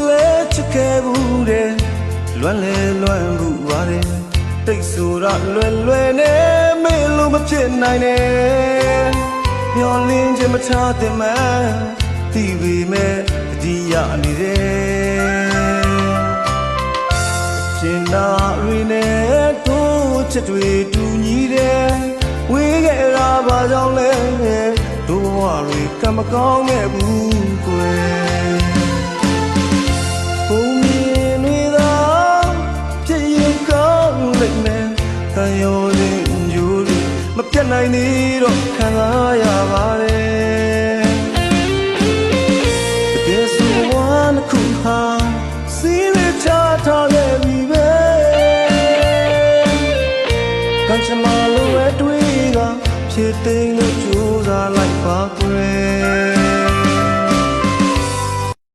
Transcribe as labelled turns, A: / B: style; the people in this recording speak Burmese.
A: လဲချစ်ခဲ့ဘူးတဲ့လွမ်းလဲလွမ်းဘူးပါတယ်တိတ်ဆိုတော့လွယ်နဲ့မေးလို့မဖြစ်နိုင်နဲ့မျောလင်းခြင်းမထားတဲ့မှတီးပေမဲ့အတီးရနေတယ်ရှင်နာရီနဲ့တို့ချစ်တွေတူညီတယ်ဝေးခဲ့တာဘာကြောင့်လဲတို့ဘဝတွေကမကောင်းခဲ့ဘူးကွယ်ဘုံမြင်တွေသာဖြစ်ရင်ကောင်းလိမ့်မယ်တန်ရောတဲ့ညိုတွေမပြတ်နိုင်သေးတော့ခံစားရပါတယ်တကယ်ဆိုဝမ်းတစ်ခုဟာစီးရချထားခဲ့ပြီပဲကံချမလိုပဲတွေးကဖြစ်သိမ်း